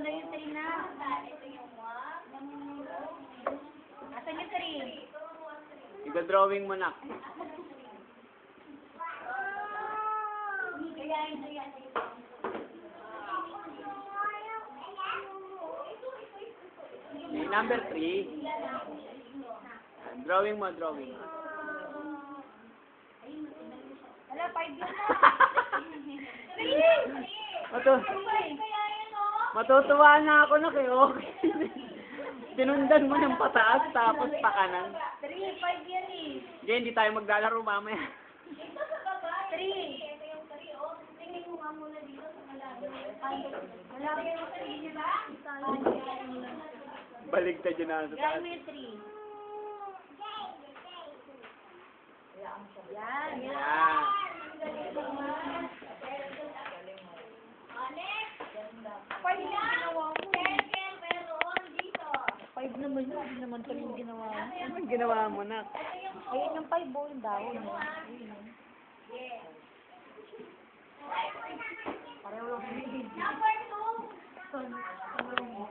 na yung 3 na. Asan yung 3? Iga-drawing mo na. Number 3. Drawing mo, drawing. Wala, 5 yun na. Matutuwa na ako na kayo. Tinundan mo ng pataas tapos pa kanan. 3, 5 yan eh. Hindi, hindi tayo maglalaro mamaya. 3. Tingin mo nga muna dito sa malalim. Malaki yung 3, di ba? Baligtad yun na sa Gaya taas. mo yung 3. Yan. Yan. Five na ginawa mo. 5 naman yun. Hindi naman 3 yung ginawa mo. Anong ginawa mo na? Ayun yung 5 oh, yung dahon. Pareho lang.